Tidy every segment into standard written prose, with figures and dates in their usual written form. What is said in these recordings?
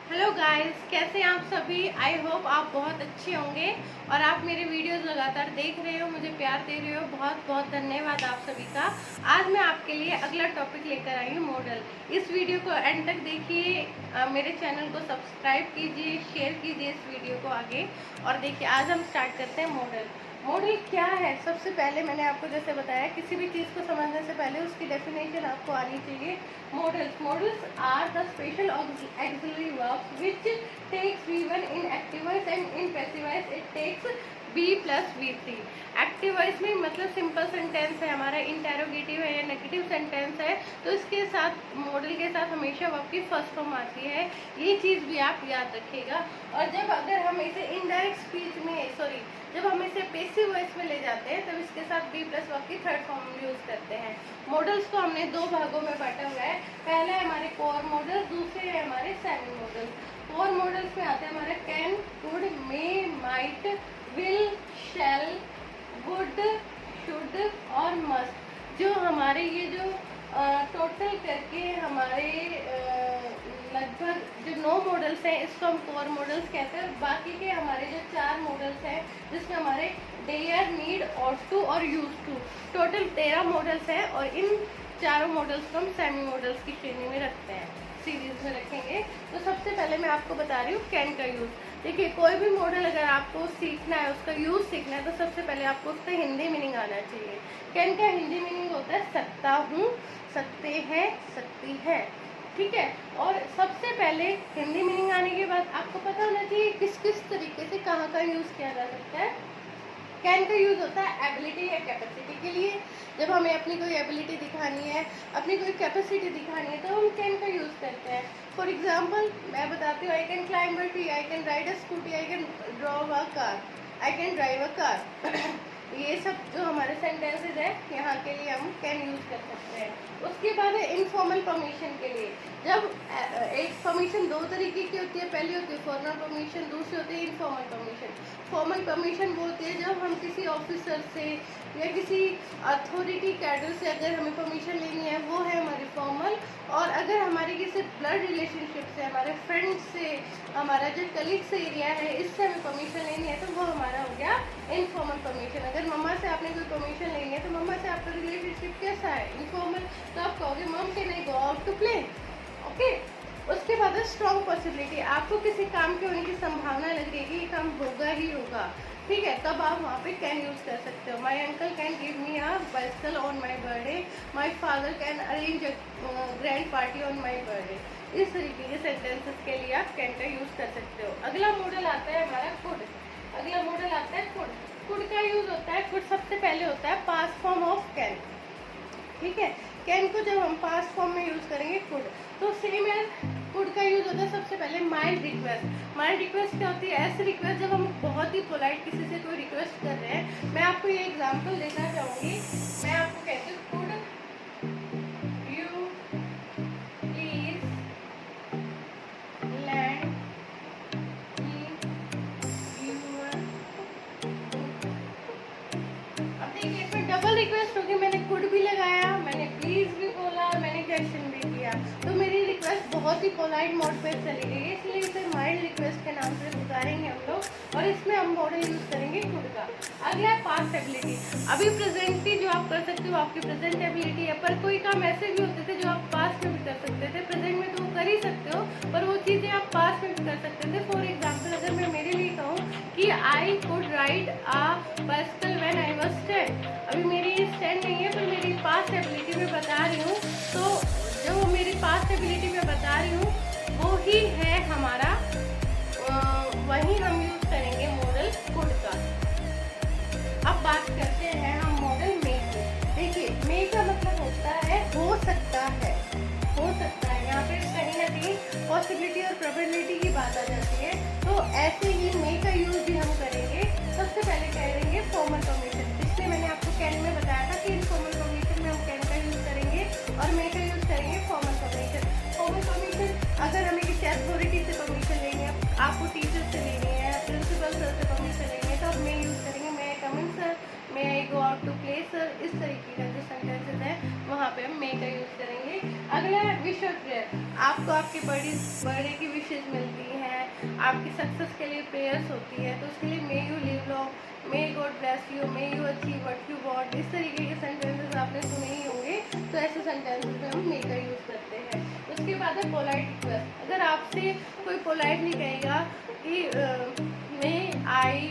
Hello guys, कैसे हैं आप सभी। आई होप आप बहुत अच्छे होंगे और आप मेरे वीडियोस लगातार देख रहे हो, मुझे प्यार दे रहे हो। बहुत बहुत धन्यवाद आप सभी का। आज मैं आपके लिए अगला टॉपिक लेकर आई हूँ, मॉडल। इस वीडियो को एंड तक देखिए, मेरे चैनल को सब्सक्राइब कीजिए, शेयर कीजिए इस वीडियो को आगे। और देखिए, आज हम स्टार्ट करते हैं मॉडल। मॉडल क्या है? सबसे पहले मैंने आपको जैसे बताया, किसी भी चीज़ को समझने से पहले उसकी डेफिनेशन आपको आनी चाहिए। Modals are the special auxiliary verbs which takes V1 in active voice and in passive voice it takes V plus V3। Active voice में मतलब सिंपल सेंटेंस है हमारा, इंटेरोगेटिव है या नेगेटिव सेंटेंस है, तो इसके साथ मॉडल के साथ हमेशा वर्ब की फर्स्ट फॉर्म आती है। ये चीज़ भी आप याद रखिएगा। और जब अगर हम इसे इनडायरेक्ट स्पीच में जब हम इसे पेसिव वॉइस में ले जाते हैं तब इसके साथ बी प्लस वर्ब की थर्ड फॉर्म यूज करते हैं। मॉडल्स को हमने दो भागों में बांटा हुआ है। पहला है हमारे कोर मॉडल, दूसरे है हमारे सेमी मॉडल। कोर मॉडल्स में आते हैं हमारे can, could, may, might, will, shall, would, should और मस्ट। जो हमारे ये जो टोटल करके हमारे लगभग जो 9 मॉडल्स हैं, इसको हम कोर मॉडल्स कहते हैं। बाकी के हमारे जो 4 मॉडल्स हैं, जिसमें हमारे डेयर, नीड, ऑट टू और यूज टू, टोटल 13 मॉडल्स हैं। और इन चारों मॉडल्स को हम सेमी मॉडल्स की श्रेणी में रखते हैं, सीरीज में रखेंगे। तो सबसे पहले मैं आपको बता रही हूँ कैन का यूज। देखिए, कोई भी मॉडल अगर आपको सीखना है, उसका यूज सीखना है, तो सबसे पहले आपको उसका हिंदी मीनिंग आना चाहिए। कैन का हिंदी मीनिंग होता है सकता हूँ, सकते हैं, सकती है। ठीक है। और सबसे पहले हिंदी मीनिंग आने के बाद आपको पता होना चाहिए किस किस तरीके से कहाँ का यूज किया जा सकता है। कैन का यूज होता है एबिलिटी या कैपेसिटी के लिए। जब हमें अपनी कोई एबिलिटी दिखानी है, अपनी कोई कैपेसिटी दिखानी है, तो हम कैन का यूज करते हैं। फॉर एग्जाम्पल मैं बताती हूँ, I can climb a tree, I can ride a scooty, I can drive a car, I can drive a car. ये सब जो हमारे सेंटेंसेस है, यहाँ के लिए हम कैन यूज कर सकते हैं। उसके बाद है इनफॉर्मल परमिशन के लिए। जब एक परमिशन दो तरीके की होती है, पहली होती है फॉर्मल परमिशन, दूसरी होती है इनफॉर्मल परमिशन। फॉर्मल परमिशन वो होती है जब हम किसी ऑफिसर से या किसी अथॉरिटी कैडर से अगर हमें परमिशन लेनी है, वो है हमारी फॉर्मल। और अगर हमारी किसी ब्लड रिलेशनशिप से, हमारे फ्रेंड से, हमारा जो कलीग्स एरिया है, इससे हमें परमिशन लेनी है, तो वो हमारा हो गया इनफॉर्मल परमिशन। अगर मम्मा से आपने कोई परमिशन लेनी है, तो मम्मा से आपका रिलेशनशिप कैसा है? इनफॉर्मल। तो आप कहोगे mum can I go out to play, okay. उसके बाद है स्ट्रॉन्ग पॉसिबिलिटी। आपको किसी काम के होने की संभावना लग रही है कि ये काम होगा ही होगा, ठीक है, तब आप वहाँ पे कैन यूज कर सकते हो। My uncle can give me a bicycle on my birthday, my father can arrange a grand party on my birthday. इस तरीके के सेंटेंसेस के लिए आप कैन का यूज कर सकते हो। अगला मॉडल आता है हमारा कुड। अगला मॉडल आता है कुड। कुड का यूज होता है, कुड सबसे पहले होता है पास्ट फॉर्म ऑफ कैन, ठीक है। कैन को जब हम पास्ट फॉर्म में यूज करेंगे कुड, तो सेम है। कुड का यूज होता है सबसे पहले माइल्ड रिक्वेस्ट। माइल्ड रिक्वेस्ट क्या होती है? ऐसी रिक्वेस्ट जब हम बहुत ही पोलाइट किसी से कोई रिक्वेस्ट कर रहे हैं। मैं आपको ये एग्जांपल देना चाहूँगी। मैं आपको कहती हूँ, could you please lend your. अब देखिए, इसमें डबल रिक्वेस्ट होगी। मैंने कुड भी लगाया, मैंने प्लीज भी बोला, मैंने क्वेश्चन भी किया, तो मेरी रिक्वेस्ट बहुत ही पोलाइट मोड पे चली गई, इसलिए इसे माइल्ड रिक्वेस्ट के नाम से पुकारेंगे हम लोग। और इसमें हम मॉडल यूज करेंगे कुड का। अगला है पास्ट एबिलिटी। अभी प्रेजेंट की जो आप कर सकते हो, आपकी प्रेजेंट एबिलिटी है, पर कोई काम ऐसे भी होते थे जो आप पास्ट में भी कर सकते थे। प्रेजेंट में तो वो कर ही सकते हो, पर वो चीज़ें आप पास्ट में भी कर सकते थे। फॉर एग्जाम्पल, अगर मैं मेरे लिए कहूँ कि I could ride a bicycle when I was 10, अभी मेरी ये 10 नहीं है, पर मेरी पास्ट एबिलिटी में बता रही हूँ, तो जो मेरी पास्ट एबिलिटी में बता रही हूँ वो ही है हमारा, वही हम यूज करेंगे मॉडल कुड का। अब बात करते हैं हम मॉडल मे की। देखिए, मे का मतलब होता है हो सकता है, हो सकता है। यहाँ पे कहीं ना कहीं पॉसिबिलिटी और प्रोबेबिलिटी की बात आ जाती है। तो ऐसे ही मे का यूज भी हम करेंगे। सबसे पहले करेंगे फॉर्मल परमिशन। इसलिए मैंने आपको कैन में बताया था कि इनफॉर्मल परमिशन में हम कैन का यूज करेंगे और मे का यूज करेंगे फॉर्मल परमिशन। फॉर्मल परमिशन अगर हमें किसी अथॉरिटी से परमिशन लेनी है, आपको टीचर से लेनी है, प्रिंसिपल सर से परमिशन लेनी है, तो आप मे यूज करेंगे। May I come in sir, may I go out to play sir. इस तरीके का जो सेंटेंसेस है, वहाँ पे हम मे का यूज करेंगे। अगला है विश और प्रेयर। आपको आपके बर्थडे की विशेष मिलती हैं, आपकी सक्सेस के लिए प्रेयर्स होती है, तो उसके लिए may you live long, may God bless you, may you achieve what you want, इस तरीके के सेंटेंसेस आपने सुने ही होंगे। तो ऐसे सेंटेंसेस में हम मे का यूज़ करते हैं। उसके बाद है पोलाइट रिक्वेस्ट। अगर आपसे कोई पोलाइटली कहेगा कि may I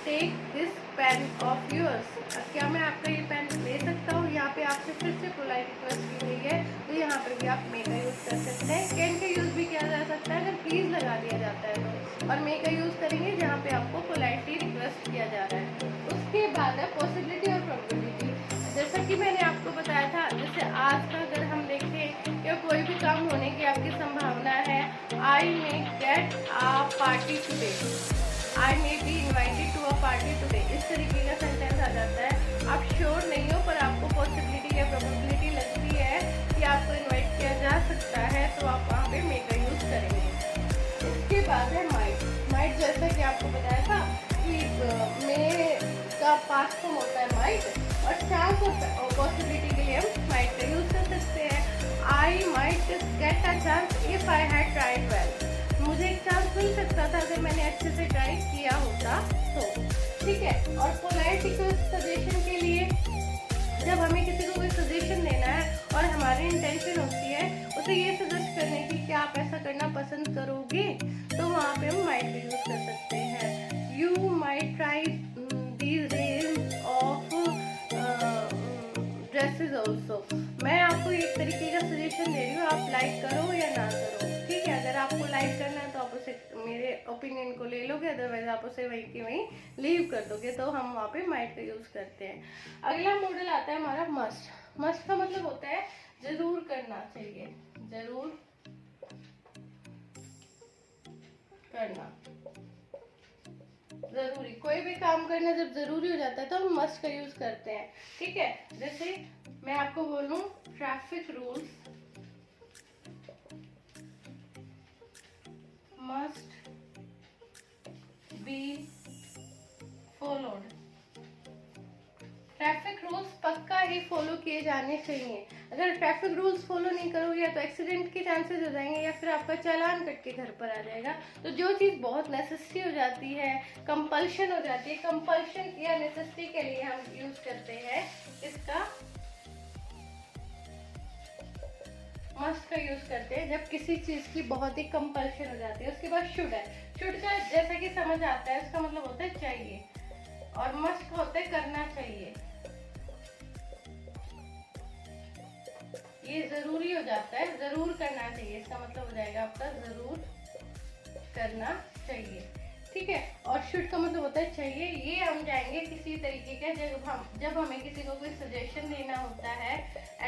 take this pen of yours, क्या मैं आपका ये पेन ले सकता हूँ, यहाँ पे आपसे फिर से पोलाइट रिक्वेस्ट की गई है, तो यहाँ पर भी आप मे का यूज़ कर सकते हैं। कैन का यूज़ भी किया जा सकता है अगर प्लीज़ लगा दिया जाता है तो, और मे का यूज़ करेंगे जहाँ पे आपको पोलाइटली रिक्वेस्ट किया जा रहा है। उसके बाद है पॉसिबिलिटी और प्रोबेबिलिटी। जैसा कि मैंने आपको बताया था, जैसे आज का अगर हम देखें या कोई भी काम होने की आपकी संभावना है, I may get a party today, I may be invited to a party today, इस तरीके का सेंटेंस आ जाता है। आप श्योर नहीं हो पर आपको पॉसिबिलिटी या प्रोबेबिलिटी लगती है कि आपको इन्वाइट किया जा सकता है, तो आप वहाँ पे मे का यूज़ करेंगे। इसके बाद है माइट। माइट जैसा कि आपको बताया था कि मे का पास्ट फॉर्म होता है माइट, और चांस और पॉसिबिलिटी के लिए हम माइट का यूज़ कर सकते हैं। I might get a chance if I had tried well, मुझे एक चांस मिल सकता था अगर मैंने अच्छे से ट्राई किया होता तो, ठीक है। और पोलाइट सजेशन के लिए, जब हमें किसी को कोई सजेशन देना है और हमारी इंटेंशन होती है उसे ये सजेस्ट करने की कि आप ऐसा करना पसंद करोगे, तो वहाँ पे हम माइट का यूज़ कर सकते हैं। You might try these range of dresses also, मैं आपको एक तरीके का सजेशन दे रही हूँ, आप लाइक करो या ना करो, ठीक है। अगर आपको लाइक करना है तो आप उसे मेरे ओपिनियन को ले लोगे, अदरवाइज आप उसे वहीं की वहीं लीव कर दोगे, तो हम वहाँ पे माइट का यूज़ करते हैं। अगला मॉडल आता है हमारा मस्ट। मस्ट का मतलब होता है जरूर करना चाहिए, जरूर करना, जरूरी, कोई भी काम करना जब जरूरी हो जाता है तो हम मस्ट का यूज करते हैं, ठीक है। जैसे मैं आपको बोलूं traffic rules must be followed, traffic rules पक्का ही फॉलो किए जाने चाहिए। अगर ट्रैफिक रूल्स फॉलो नहीं करोगे तो एक्सीडेंट के चांसेस हो जाएंगे या फिर आपका चालान कट के घर पर आ जाएगा। तो जो चीज़ बहुत नेसेसरी हो जाती है, कंपल्शन हो जाती है, कंपल्शन या नेसेसरी के लिए हम यूज करते हैं इसका मस्ट का यूज करते हैं, जब किसी चीज की बहुत ही कंपल्शन हो जाती है। उसके बाद शुड है। शुड का जैसा कि समझ आता है उसका मतलब होता है चाहिए, और मस्ट का होता है करना चाहिए, ये जरूरी हो जाता है, जरूर करना चाहिए, इसका मतलब हो जाएगा आपका जरूर करना चाहिए, ठीक है। और शुड का मतलब होता है चाहिए। ये हम जाएंगे किसी तरीके का जब हमें किसी को कोई सजेशन देना होता है,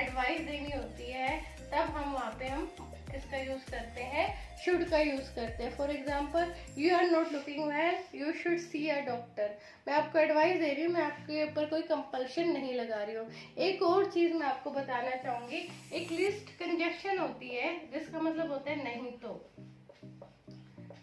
एडवाइस देनी होती है, तब हम वहाँ पे हम किसका यूज करते हैं, शुड का यूज करते हैं। For example, you are not looking well, you should see a doctor, मैं आपको एडवाइस दे रही हूँ, मैं आपके ऊपर कोई कंपल्शन नहीं लगा रही हूँ। एक और चीज मैं आपको बताना चाहूंगी, एक लिस्ट कंजक्शन होती है जिसका मतलब होता है नहीं तो।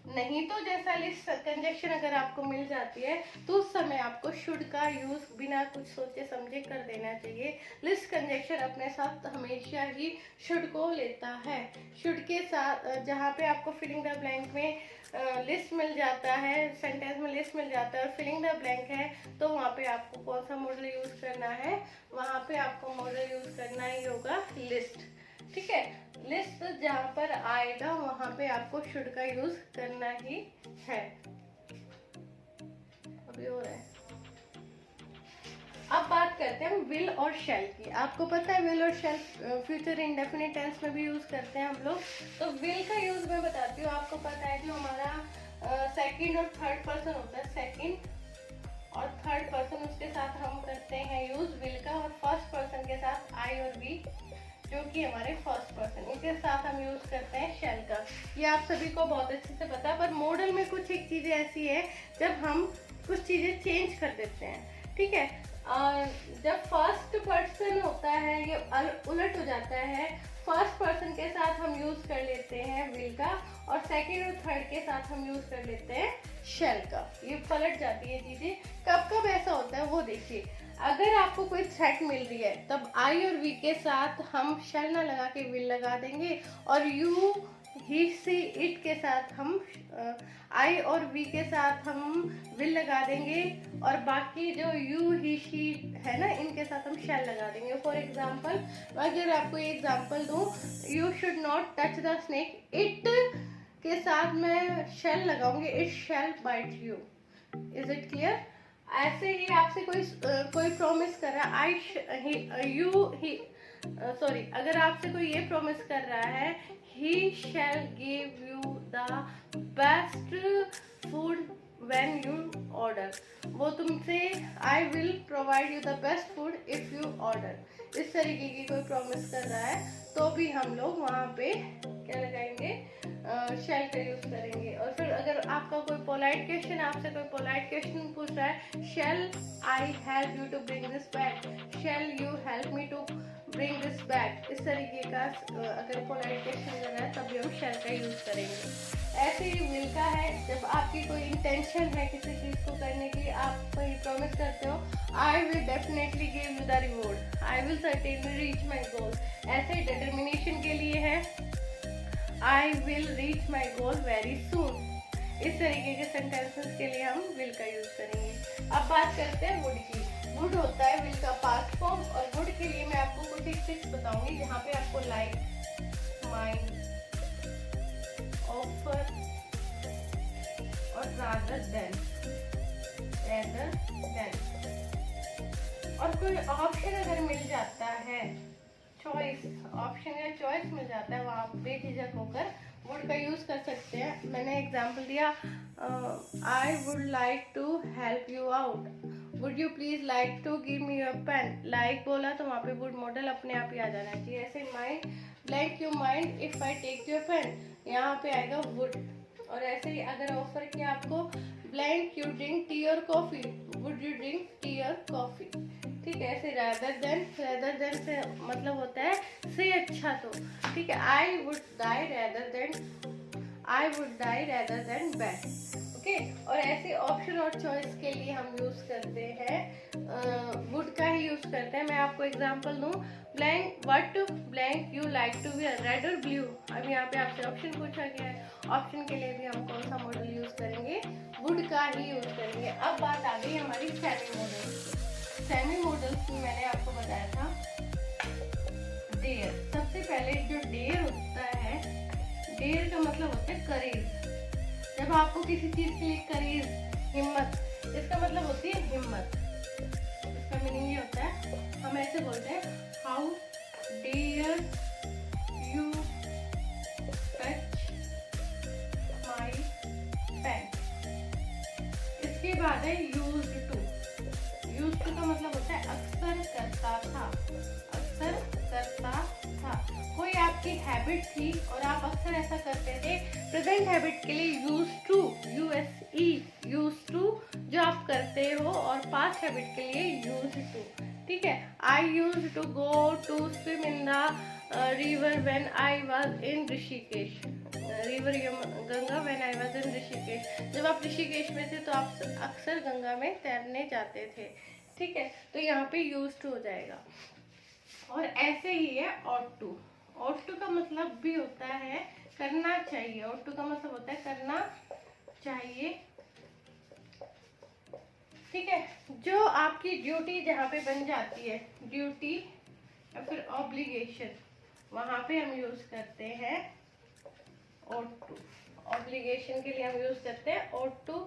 नहीं तो जैसा लिस्ट कंजक्शन अगर आपको मिल जाती है तो उस समय आपको शुड का यूज बिना कुछ सोचे समझे कर देना चाहिए। लिस्ट कंजक्शन अपने साथ हमेशा ही शुड को लेता है। शुड के साथ जहाँ पे आपको फिलिंग द ब्लैंक में लिस्ट मिल जाता है, सेंटेंस में लिस्ट मिल जाता है और फिलिंग द ब्लैंक है, तो वहाँ पे आपको कौन सा मॉडल यूज करना है, वहाँ पे आपको मॉडल यूज करना ही होगा लिस्ट, ठीक है। लिस्ट जहाँ पर आएगा वहां पे आपको शुड का यूज करना ही है। अभी हो रहा है। अब बात करते हैं विल और शैल की। आपको पता है विल और शैल फ्यूचर इंडेफिनिट टेंस में भी यूज करते हैं हम लोग। तो विल का यूज मैं बताती हूँ। आपको पता है जो हमारा सेकंड और थर्ड पर्सन होता है, सेकंड और थर्ड पर्सन, उसके साथ हम करते हैं यूज विल का, और फर्स्ट पर्सन के साथ आई और वी जो कि हमारे फर्स्ट पर्सन, इनके साथ हम यूज करते हैं शैल का। ये आप सभी को बहुत अच्छे से पता है, पर मॉडल में कुछ एक चीजें ऐसी है जब हम कुछ चीजें चेंज कर देते हैं, ठीक है। जब फर्स्ट पर्सन होता है ये उलट हो जाता है, फर्स्ट पर्सन के साथ हम यूज कर लेते हैं विल का, और सेकंड और थर्ड के साथ हम यूज कर लेते हैं शैल का। ये पलट जाती है चीजें। कब कब ऐसा होता है वो देखिए। अगर आपको कोई थ्रेट मिल रही है तब आई और वी के साथ हम शैल ना लगा के विल लगा देंगे, और यू ही सी इट के साथ हम आई और वी के साथ हम विल लगा देंगे, और बाकी जो यू ही शी है ना इनके साथ हम शैल लगा देंगे। फॉर एग्जाम्पल अगर आपको ये एग्जाम्पल दूं, you should not touch the snake, it के साथ मैं शैल लगाऊंगी, it shall bite you. Is it clear? ऐसे ही आपसे कोई प्रॉमिस कर रहा है, अगर आपसे कोई ये प्रॉमिस कर रहा है he shall give you the best food when you order, वो तुमसे I will provide you the best food if you order, इस तरीके की कोई प्रॉमिस कर रहा है तो भी हम लोग वहाँ पे क्या लगाएंगे, शैल का यूज करेंगे। और फिर अगर आपका कोई पोलाइट क्वेश्चन, आपसे कोई पोलाइट क्वेश्चन पूछ रहा है, shall I help you to bring this bag, shall you help me to bring this bag, इस तरीके का अगर पोलाइट क्वेश्चन कर रहा है तब भी हम शैल का यूज करेंगे। ऐसे ही विल का है, जब आपकी कोई इंटेंशन है किसी चीज को करने की, आप कोई प्रॉमिस करते हो, I will definitely give you the reward, I will certainly reach my goal. ऐसे ही डिटर्मिनेशन के लिए है, I will reach my goal very soon. इस तरीके के सेंटेंसेस के लिए हम विल का यूज करेंगे। अब बात करते हैं वुड की। वुड होता है विल का पास्ट फॉर्म, और वुड के लिए मैं आपको कुछ एक ट्रिक्स बताऊंगी जहाँ पे आपको लाइक, माइंड, ऑफर और रादर देन, और कोई ऑप्शन अगर मिल जाता है, चॉइस ऑप्शन या चॉइस मिल जाता है, वहाँ बेझिझक होकर वुड का यूज कर सकते हैं। मैंने एग्जांपल दिया, I would like to help you out, would you please like to give me your pen. Like बोला तो वहाँ पे वुड मॉडल अपने आप ही आ जाना चाहिए। ऐसे mind, blank you mind if I take your pen, यहाँ पे आएगा वुड। और ऐसे ही अगर ऑफर किया आपको, ब्लैंक यू ड्रिंक टी और coffee, would you drink tea और कॉफी। ठीक है, ऐसे रादर देन से मतलब होता है से अच्छा तो। ठीक है, I would die rather than bad. Okay, और ऐसे ऑप्शन और चॉइस के लिए हम यूज करते हैं वुड का ही यूज करते हैं। मैं आपको एग्जांपल दूं, blank what blank you like to wear, red और ब्लू। अब यहाँ पे आपसे ऑप्शन पूछा गया है, ऑप्शन के लिए भी हम कौन सा मॉडल यूज करेंगे, वुड का ही यूज करेंगे। अब बात आ गई हमारी सेमी मॉडल। सेमी मॉडल्स में मैंने आपको बताया था डेयर। सबसे पहले जो डेयर होता है, डेयर का मतलब होता है करेज। जब आपको किसी चीज के लिए करेज, हिम्मत, इसका मतलब होती है हिम्मत। इसका मीनिंग ये होता है, हम ऐसे बोलते हैं, how dare you touch my pen. इसके बाद है यूज्ड टू। यूज्ड टू का मतलब होता है अक्सर करता था, अक्सर करता था। कोई आपकी हैबिट थी और आप अक्सर ऐसा करते थे। प्रेजेंट हैबिट के लिए यूज टू, यूज टू जो आप करते हो, और पास्ट हैबिट के लिए यूज टू। ठीक है, I use to go to swim in the river when I was in Rishikesh, river Ganga when I was in Rishikesh. जब आप ऋषिकेश में थे तो आप अक्सर गंगा में तैरने जाते थे। ठीक है, तो यहाँ पे यूज टू हो जाएगा। और ऐसे ही है ऑट टू। ऑट टू का मतलब भी होता है करना चाहिए। ऑट टू का मतलब होता है करना चाहिए। ठीक है, जो आपकी ड्यूटी जहाँ पे बन जाती है, ड्यूटी या फिर ऑब्लिगेशन, वहां पे हम यूज करते हैं ऑट टू। ऑब्लिगेशन के लिए हम यूज करते हैं ऑट टू,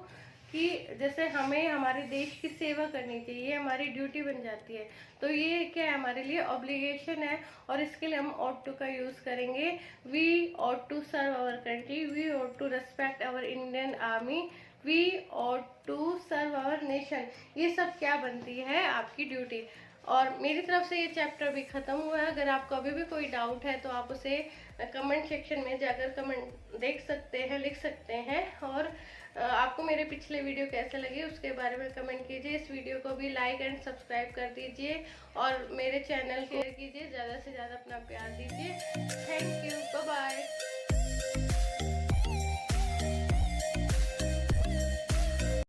कि जैसे हमें हमारे देश की सेवा करनी चाहिए, हमारी ड्यूटी बन जाती है, तो ये क्या है, हमारे लिए ऑब्लिगेशन है, और इसके लिए हम ऑट टू का यूज करेंगे। We ought to serve our country, we ought to respect our Indian army, we ought to serve our nation. ये सब क्या बनती है, आपकी ड्यूटी। और मेरी तरफ से ये चैप्टर भी खत्म हुआ है। अगर आपको अभी भी कोई डाउट है तो आप उसे कमेंट सेक्शन में जाकर कमेंट देख सकते हैं, लिख सकते हैं। और आपको मेरे पिछले वीडियो कैसे लगे उसके बारे में कमेंट कीजिए। इस वीडियो को भी लाइक एंड सब्सक्राइब कर दीजिए और मेरे चैनल को शेयर कीजिए, ज़्यादा से ज़्यादा अपना प्यार दीजिए। Thank you, bye bye.